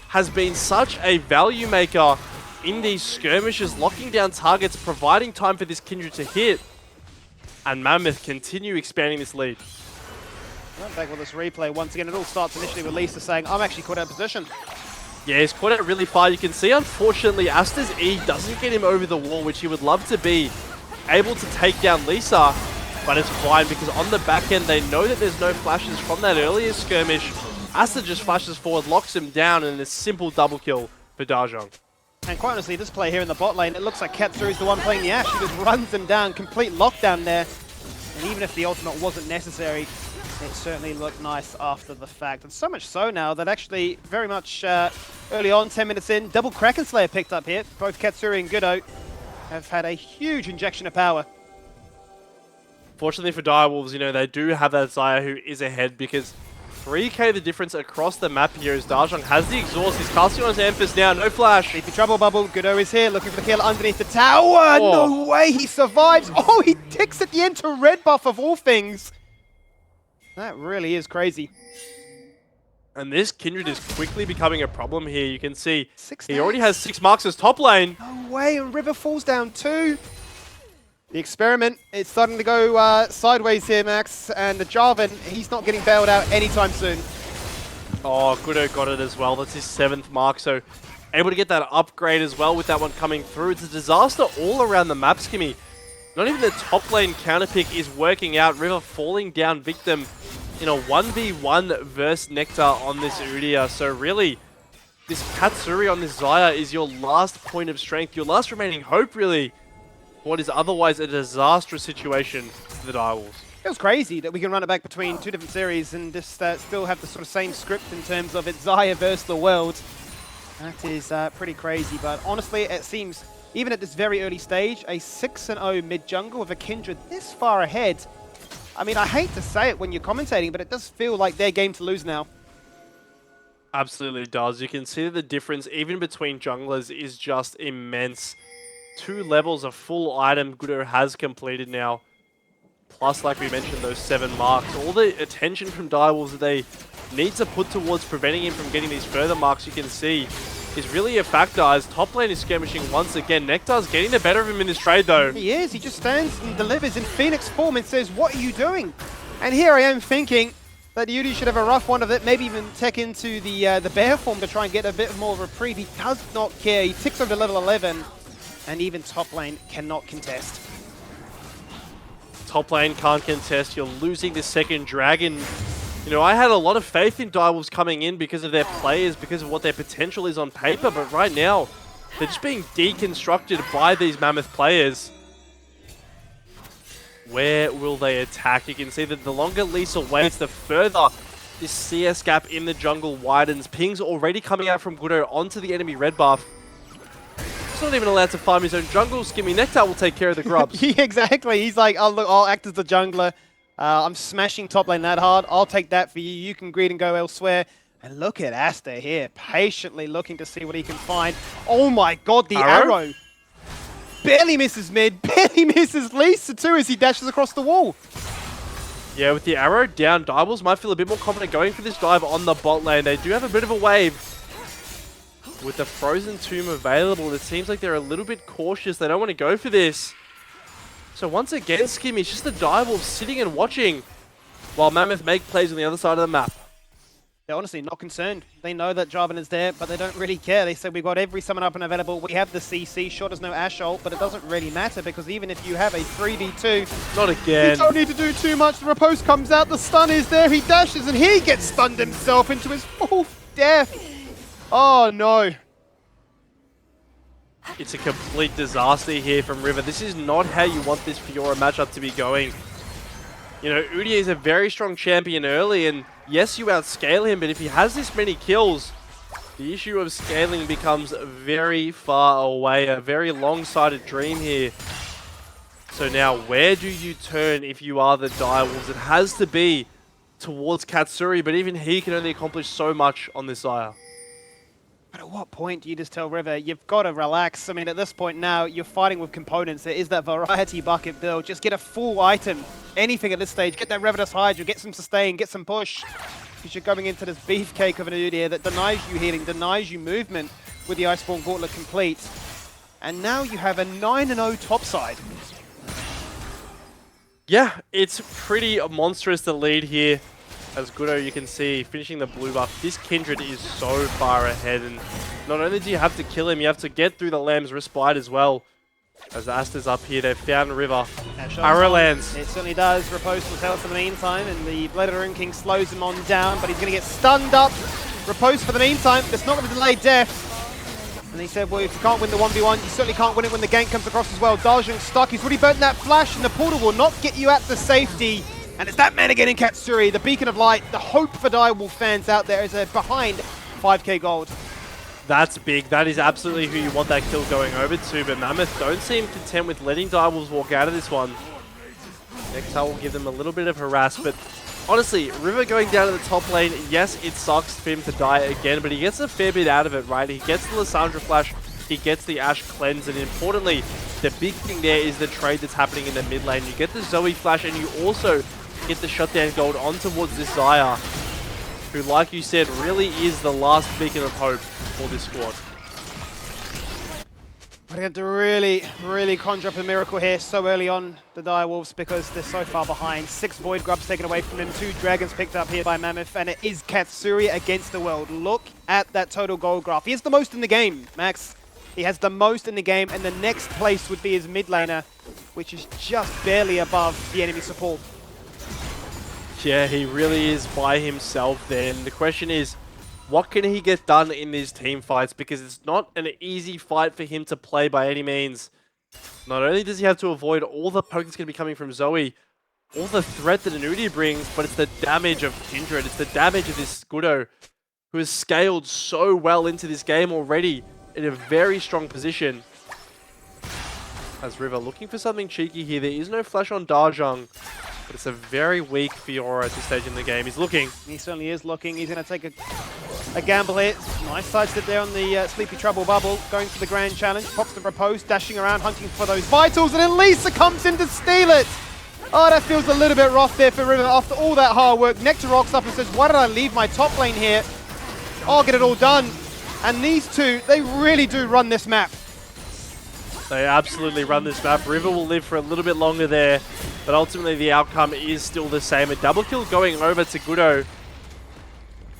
has been such a value maker in these skirmishes, locking down targets, providing time for this Kindred to hit. And Mammoth continue expanding this lead. Right back with this replay once again. It all starts initially with Lisa saying, I'm actually caught out of position. Yeah, he's caught out really far. You can see, unfortunately, Asta's E doesn't get him over the wall, which he would love to be able to take down Lisa. But it's fine, because on the back end, they know that there's no flashes from that earlier skirmish. Asta just flashes forward, locks him down, and a simple double kill for Darjong. And quite honestly, this play here in the bot lane, it looks like Katsuri's the one playing the Ashe. He just runs them down, complete lockdown there. And even if the ultimate wasn't necessary, it certainly looked nice after the fact. And so much so now that actually very much early on, 10 minutes in, double Kraken Slayer picked up here. Both Katsuri and Gudo have had a huge injection of power. Fortunately for Direwolves, you know, they do have that Zaya who is ahead, because 3k the difference across the map here as Darjong has the exhaust. He's casting on his Emphis now, no flash. Sleepy Trouble Bubble, Gudo is here, looking for the kill underneath the tower. Oh. No way, he survives. Oh, he ticks at the end to red buff of all things. That really is crazy. And this Kindred is quickly becoming a problem here. You can see 6 he already has 6 marks as top lane. No way, and River falls down too. The experiment is starting to go sideways here, Max, and the Jarvan, he's not getting bailed out anytime soon. Oh, Gudo got it as well. That's his 7th mark, so able to get that upgrade as well with that one coming through. It's a disaster all around the map, Skimmy. Not even the top lane counter pick is working out. River falling down victim in a 1v1 versus Nectar on this Udyr. So really, this Katsuri on this Zaya is your last point of strength, your last remaining hope, really. What is otherwise a disastrous situation for the Direwolves. Feels crazy that we can run it back between two different series and just still have the sort of same script in terms of it's Xayah versus the world. That is pretty crazy, but honestly, it seems, even at this very early stage, a 6-0 mid-jungle with a Kindred this far ahead. I mean, I hate to say it when you're commentating, but it does feel like their game to lose now. Absolutely does. You can see that the difference, even between junglers, is just immense. 2 levels of full item Gudo has completed now. Plus, like we mentioned, those 7 marks. All the attention from Direwolves that they need to put towards preventing him from getting these further marks, you can see, is really a factor as top lane is skirmishing once again. Nectar's getting the better of him in this trade, though. He is. He just stands and delivers in Phoenix form and says, what are you doing? And here I am thinking that Yudi should have a rough one of it, maybe even tech into the bear form to try and get a bit more of a reprieve. He does not care. He ticks over to level 11, and even top lane cannot contest. Top lane can't contest. You're losing the second dragon. You know, I had a lot of faith in Direwolves coming in because of their players, because of what their potential is on paper, but right now, they're just being deconstructed by these Mammoth players. Where will they attack? You can see that the longer Lisa waits, the further this CS gap in the jungle widens. Ping's already coming out from Gudo onto the enemy red buff. He's not even allowed to farm his own jungle. Skimmy Nectar will take care of the grubs. Yeah, exactly. He's like, oh, look, I'll act as the jungler. I'm smashing top lane that hard. I'll take that for you. You can greed and go elsewhere. And look at Aster here, patiently looking to see what he can find. Oh my god, the arrow! Barely misses mid, barely misses Lisa too as he dashes across the wall. Yeah, with the arrow down, Direwolves might feel a bit more confident going for this dive on the bot lane. They do have a bit of a wave. With the Frozen Tomb available, it seems like they're a little bit cautious. They don't want to go for this. So once again, Skimmy, it's just the Direwolves sitting and watching while Mammoth make plays on the other side of the map. They're honestly not concerned. They know that Jarvan is there, but they don't really care. They said we've got every summon up and available. We have the CC. Sure, there's no Ashe ult, but it doesn't really matter because even if you have a 3v2, not again. You don't need to do too much. The Repose comes out, the stun is there, he dashes, and he gets stunned himself into his full death. Oh no. It's a complete disaster here from River. This is not how you want this Fiora matchup to be going. You know, Udyr is a very strong champion early, and yes, you outscale him, but if he has this many kills, the issue of scaling becomes very far away, a very long-sighted dream here. So now, where do you turn if you are the Direwolves? It has to be towards Katsuri, but even he can only accomplish so much on this Xayah. But at what point do you just tell River, you've got to relax? I mean, at this point now, you're fighting with components. There is that variety bucket build. Just get a full item. Anything at this stage. Get that Revenus Hydra, get some sustain, get some push. Because you're going into this beefcake of an Udyr that denies you healing, denies you movement with the Iceborne Gauntlet complete. And now you have a 9-0 topside. Yeah, it's pretty monstrous the lead here. As Gudo, you can see, finishing the blue buff. This Kindred is so far ahead, and not only do you have to kill him, you have to get through the Lamb's Respite as well. As Aster's up here, they've found River. Arrow lands. It certainly does. Repose will tell us in the meantime, and the Blade of the Rune King slows him on down, but he's going to get stunned up. Repose for the meantime, it's not going to delay death. And he said, well, if you can't win the 1v1, you certainly can't win it when the gank comes across as well. Darjung's stuck, he's already burnt that flash, and the portal will not get you at the safety. And it's that man again in Katsuri, the beacon of light, the hope for Direwolf fans out there is behind 5k gold. That's big. That is absolutely who you want that kill going over to, but Mammoth don't seem content with letting Direwolves walk out of this one. Nectar will give them a little bit of harass, but honestly, River going down to the top lane, yes, it sucks for him to die again, but he gets a fair bit out of it, right? He gets the Lissandra flash, he gets the Ashe cleanse, and importantly, the big thing there is the trade that's happening in the mid lane. You get the Zoe flash, and you also get the shutdown gold on towards this Xayah, who, like you said, really is the last beacon of hope for this squad. But they have to really conjure up a miracle here so early on, the Direwolves, because they're so far behind. 6 Void Grubs taken away from them, 2 Dragons picked up here by Mammoth, and it is Katsuri against the world. Look at that total gold graph. He has the most in the game, Max. He has the most in the game, and the next place would be his mid laner, which is just barely above the enemy support. Yeah, he really is by himself there. And the question is, what can he get done in these team fights? Because it's not an easy fight for him to play by any means. Not only does he have to avoid all the pokes going to be coming from Zoe, all the threat that Anudi brings, but it's the damage of Kindred. It's the damage of this Gudo, who has scaled so well into this game already in a very strong position. As River looking for something cheeky here. There is no flash on Dajang, but it's a very weak Fiora at this stage in the game. He's looking. He certainly is looking. He's going to take a gamble here. Nice sidestep there on the Sleepy Trouble bubble. Going for the Grand Challenge. Pops the Repose, dashing around, hunting for those Vitals, and then Lisa comes in to steal it. Oh, that feels a little bit rough there for River after all that hard work. Nectar rocks up and says, why did I leave my top lane here? I'll get it all done. And these two, they really do run this map. They absolutely run this map. River will live for a little bit longer there, but ultimately the outcome is still the same. A double kill going over to Gudo.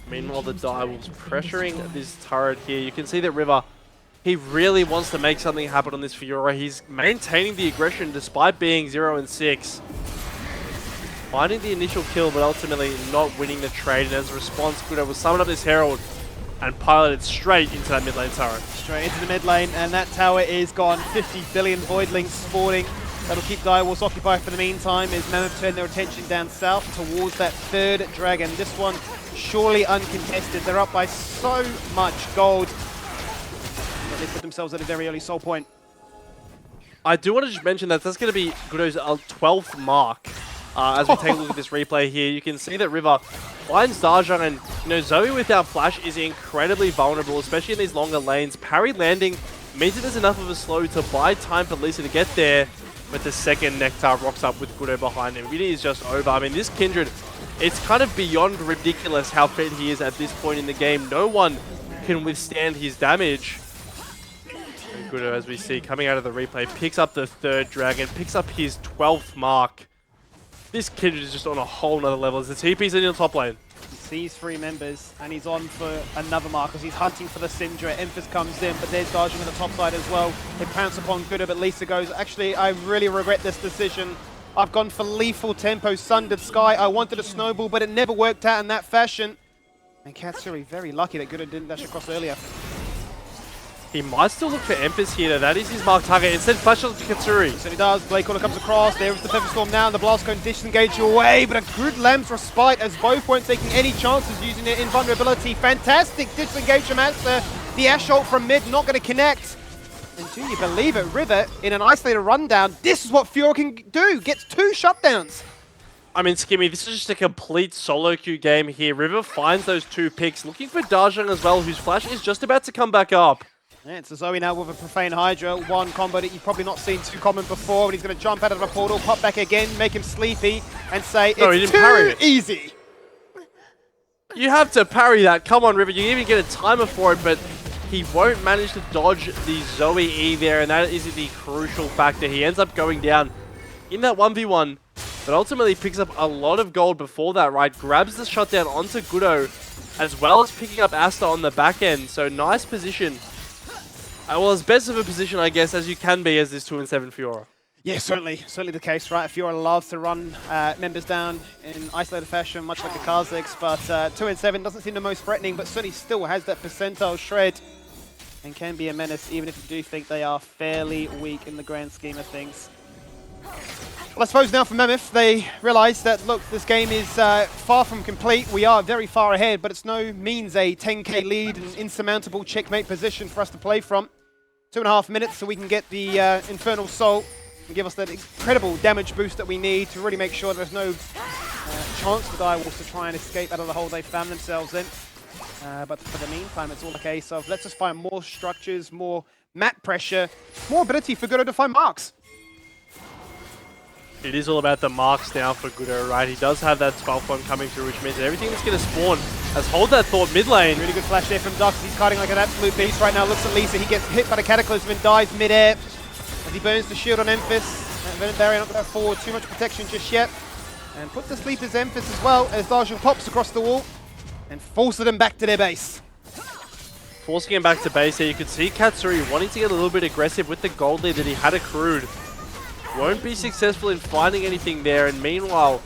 Meanwhile, the Direwolves pressuring this turret here. You can see that River, he really wants to make something happen on this Fiora. He's maintaining the aggression despite being 0-6. Finding the initial kill, but ultimately not winning the trade. And as a response, Gudo will summon up this Herald and pilot it straight into that mid lane turret. Straight into the mid lane, and that tower is gone. 50 billion Voidlings spawning. That'll keep Direwolves occupied for the meantime as Mammoth turn their attention down south towards that third dragon. This one surely uncontested. They're up by so much gold. But they put themselves at a very early soul point. I do want to just mention that that's going to be Gudo's 12th mark. As we take a look at this replay here, you can see that River finds Dajang, and Zoe without flash is incredibly vulnerable, especially in these longer lanes. Parry landing means that there's enough of a slow to buy time for Lisa to get there, but the second Nectar rocks up with Gudo behind him. It is just over. I mean, this Kindred, it's kind of beyond ridiculous how fit he is at this point in the game. No one can withstand his damage. And Gudo, as we see, coming out of the replay, picks up the third dragon, picks up his 12th mark. This Kindred is just on a whole nother level. As the TP's in the top lane. He sees 3 members, and he's on for another mark as he's hunting for the Syndra. Emphas comes in, but there's Dajang on the top side as well. They pounce upon Gudo, but Lisa goes, actually, I really regret this decision. I've gone for lethal tempo, Sundered Sky. I wanted a snowball, but it never worked out in that fashion. And Katsuri very lucky that Gudo didn't dash across earlier. He might still look for Emphas here, though. That is his mark target. Instead, flashes to Katsuri. So he does. Blade Caller comes across. There is the Perfect Storm now, and the Blast Cone disengage away, but a good Lamb's Respite as both weren't taking any chances using their invulnerability. Fantastic disengage from Asta. The Ash ult from mid, not going to connect. And do you believe it, River, in an isolated rundown, this is what Fiora can do. Gets 2 shutdowns. I mean, Skimmy, this is just a complete solo queue game here. River finds those 2 picks, looking for Dajang as well, whose flash is just about to come back up. Yeah, it's a Zoe now with a Profane Hydra, one combo that you've probably not seen too common before, and he's going to jump out of the portal, pop back again, make him sleepy, and say, no, it's too easy. You have to parry that. Come on, River. You even get a timer for it, but he won't manage to dodge the Zoe E there, and that is the crucial factor. He ends up going down in that 1v1, but ultimately picks up a lot of gold before that, right? Grabs the shutdown onto Gudo, as well as picking up Asta on the back end, so nice position. Well, as best of a position, I guess, as you can be as this 2-7 Fiora. Yeah, certainly the case, right? Fiora loves to run members down in isolated fashion, much like the Kha'Zix, but 2-7 doesn't seem the most threatening, but certainly still has that percentile shred and can be a menace, even if you do think they are fairly weak in the grand scheme of things. Well, I suppose now for Mammoth, they realize that, look, this game is far from complete. We are very far ahead, but it's no means a 10k lead and insurmountable checkmate position for us to play from. 2.5 minutes so we can get the Infernal Soul and give us that incredible damage boost that we need to really make sure there's no chance for Direwolves to try and escape out of the hole they found themselves in. But for the meantime, it's all a case of let's just find more structures, more map pressure, more ability for Gudo to find marks. It is all about the marks now for Gudo, right? He does have that 12th one coming through, which means that everything that's going to spawn has hold that thought mid lane. Really good flash there from Dux. He's cutting like an absolute beast right now. Looks at Lisa. He gets hit by the Cataclysm and dies mid-air as he burns the shield on Emphas. Venom Barrier not going to afford too much protection just yet. And puts to sleep his Emphas as well as Dajang pops across the wall and forces them back to their base. Forcing him back to base here. You can see Katsuri wanting to get a little bit aggressive with the gold lead that he had accrued. Won't be successful in finding anything there, and meanwhile,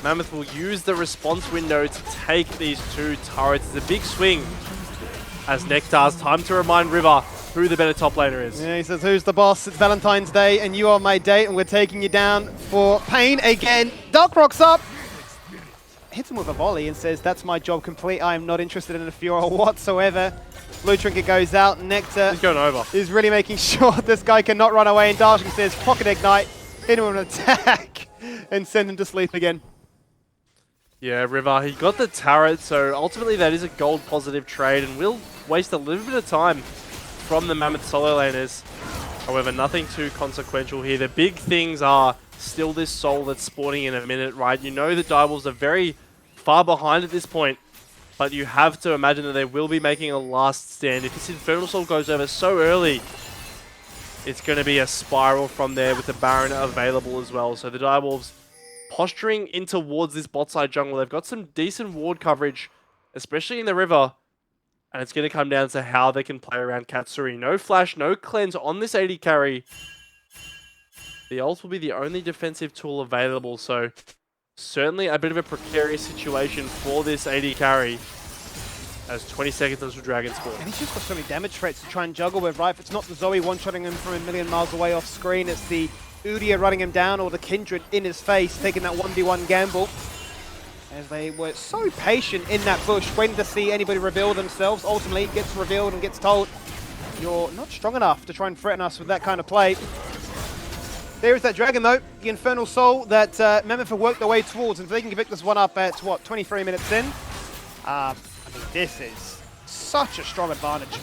Mammoth will use the response window to take these 2 turrets. It's a big swing as Nectar's time to remind River who the better top laner is. Yeah, he says, who's the boss? It's Valentine's Day, and you are my date, and we're taking you down for pain again. Dark rocks up. Hits him with a volley and says, that's my job complete. I am not interested in a Fiora whatsoever. Blue Trinket goes out. Nectar He's going over. is really making sure this guy cannot run away. And Darshan says, Pocket Ignite, hit him with an attack, and send him to sleep again. Yeah, River, he got the turret, so ultimately that is a gold positive trade and will waste a little bit of time from the Mammoth solo laners. However, nothing too consequential here. The big things are still this soul that's spawning in a minute, right? You know the Direwolves are very far behind at this point, but you have to imagine that they will be making a last stand. If this Infernal Soul goes over so early, it's going to be a spiral from there with the Baron available as well. So the Direwolves posturing in towards this bot side jungle. They've got some decent ward coverage, especially in the river. And it's going to come down to how they can play around Katsuri. No flash, no cleanse on this AD carry. The ult will be the only defensive tool available. So certainly a bit of a precarious situation for this AD carry. As 20 seconds until Dragon Spawn. And he's just got so many damage threats to try and juggle with, right? If it's not the Zoe one-shotting him from a million miles away off screen, it's the Udyr running him down or the Kindred in his face, taking that 1v1 gamble. As they were so patient in that bush, waiting to see anybody reveal themselves. Ultimately, it gets revealed and gets told, you're not strong enough to try and threaten us with that kind of play. There is that Dragon, though, the Infernal Soul that Mammoth have worked their way towards. And if they can pick this one up at, what, 23 minutes in? I mean, this is such a strong advantage.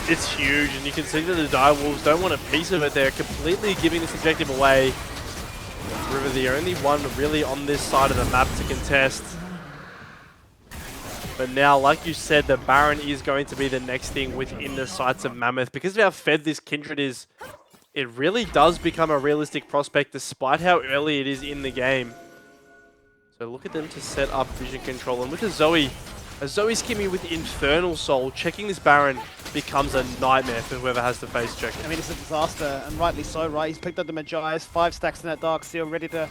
It's huge, and you can see that the Direwolves don't want a piece of it. They're completely giving this objective away. River, the only one really on this side of the map to contest. But now, like you said, the Baron is going to be the next thing within the sights of Mammoth. Because of how fed this Kindred is, it really does become a realistic prospect despite how early it is in the game. So look at them to set up vision control. And look at Zoe. A Zoe Skimmy with Infernal Soul. Checking this Baron becomes a nightmare for whoever has to face check it. I mean, it's a disaster, and rightly so, right? He's picked up the Magi's, 5 stacks in that Dark Seal, ready to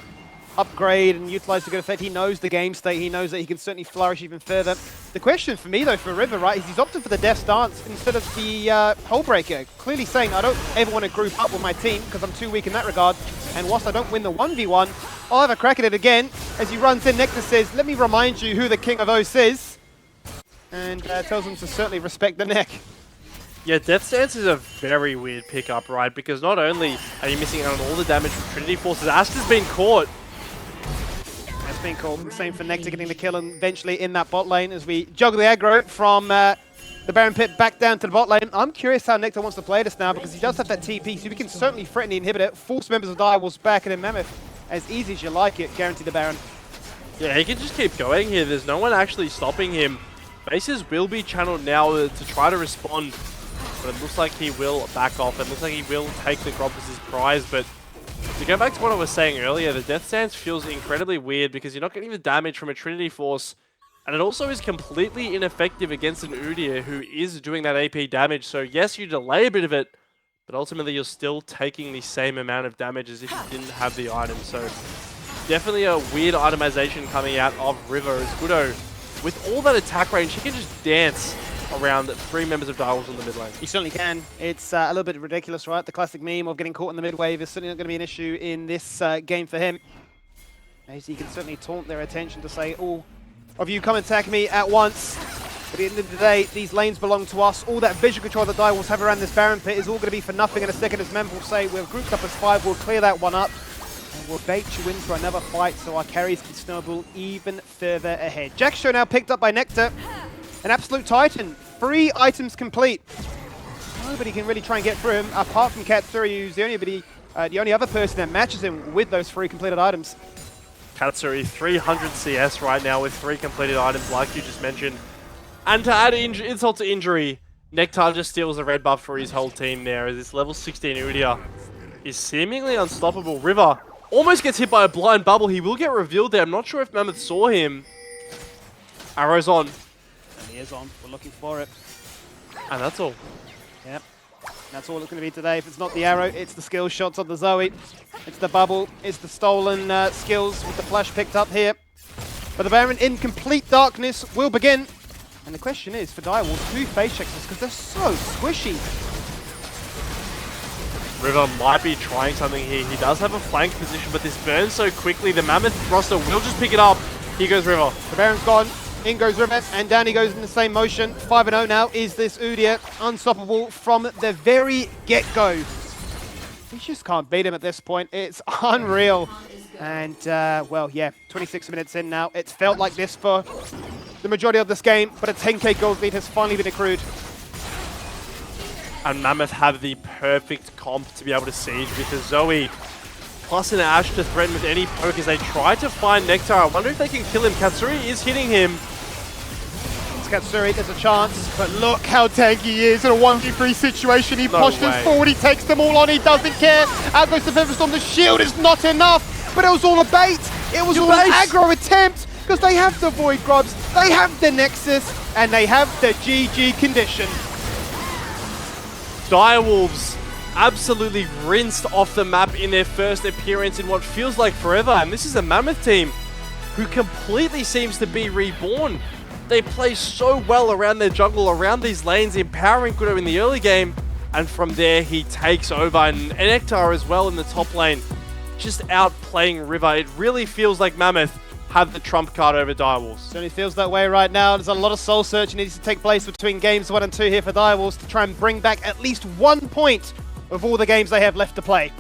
upgrade and utilize the good effect. He knows the game state. He knows that he can certainly flourish even further. The question for me, though, for River, right, is he's opted for the Death Stance instead of the Hullbreaker. Clearly saying, I don't ever want to group up with my team because I'm too weak in that regard. And whilst I don't win the 1v1, I'll have a crack at it again. As he runs in, Nectar says, let me remind you who the King of O's is. And tells him to certainly respect the neck. Yeah, Death Stance is a very weird pickup, right? Because not only are you missing out on all the damage from Trinity Forces, Astra's been caught. That's been called. Same for Nectar getting the kill and eventually in that bot lane as we juggle the aggro from the Baron Pit back down to the bot lane. I'm curious how Nectar wants to play this now because he does have that TP, so we can certainly threaten the inhibitor, force members of Direwolves back, and then Mammoth, as easy as you like it, guarantee the Baron. Yeah, he can just keep going here. There's no one actually stopping him. Bases will be channeled now to try to respond, but it looks like he will back off. It looks like he will take the Gromp as his prize, but to go back to what I was saying earlier, the Death Stance feels incredibly weird because you're not getting the damage from a Trinity Force, and it also is completely ineffective against an Udyr who is doing that AP damage. So yes, you delay a bit of it, but ultimately you're still taking the same amount of damage as if you didn't have the item. So definitely a weird itemization coming out of River as Gudo. With all that attack range, he can just dance around 3 members of Direwolves on the mid lane. He certainly can. It's a little bit ridiculous, right? The classic meme of getting caught in the mid wave is certainly not going to be an issue in this game for him. As he can certainly taunt their attention to say, all of you come attack me at once. But at the end of the day, these lanes belong to us. All that vision control that Direwolves have around this Baron Pit is all going to be for nothing in a second, as Mem will say, we're grouped up as 5, we'll clear that one up. We'll bait you into another fight so our carries can snowball even further ahead. Jackshow now picked up by Nectar. An absolute titan. 3 items complete. Nobody can really try and get through him apart from Katsuri, who's the only other person that matches him with those 3 completed items. Katsuri 300 CS right now with 3 completed items like you just mentioned. And to add insult to injury, Nectar just steals a red buff for his whole team there as this level 16 Udyr is seemingly unstoppable. River almost gets hit by a blind bubble. He will get revealed there. I'm not sure if Mammoth saw him. Arrow's on. And he is on. We're looking for it. And that's all. Yep. That's all it's going to be today. If it's not the arrow, it's the skill shots of the Zoe. It's the bubble. It's the stolen skills with the flash picked up here. But the Baron in complete darkness will begin. And the question is, for Direwolves, who face checks this? Because they're so squishy. River might be trying something here. He does have a flank position, but this burns so quickly. The Mammoth roster will just pick it up. Here goes River. The Baron's gone. In goes River, and down he goes in the same motion. 5-0 now is this Udyr. Unstoppable from the very get-go. You just can't beat him at this point. It's unreal. And, well, yeah, 26 minutes in now. It's felt like this for the majority of this game, but a 10k gold lead has finally been accrued. And Mammoth have the perfect comp to be able to siege with a Zoe plus an Ash to threaten with any poke as they try to find Nectar. I wonder if they can kill him. Katsuri is hitting him. It's Katsuri, there's a chance, but look how tanky he is in a 1v3 situation. He postures forward, he takes them all on, he doesn't care. Out goes the Featherstorm, the shield is not enough, but it was all a bait. It was all an aggro attempt, because they have the Void Grubs, they have the Nexus, and they have the GG condition. Direwolves absolutely rinsed off the map in their first appearance in what feels like forever, and this is a Mammoth team who completely seems to be reborn. They play so well around their jungle, around these lanes, empowering Kudo in the early game, and from there he takes over, and Nectar as well in the top lane, just outplaying River. It really feels like Mammoth have the trump card over Direwolves. Certainly feels that way right now. There's a lot of soul searching needs to take place between games 1 and 2 here for Direwolves to try and bring back at least 1 point of all the games they have left to play.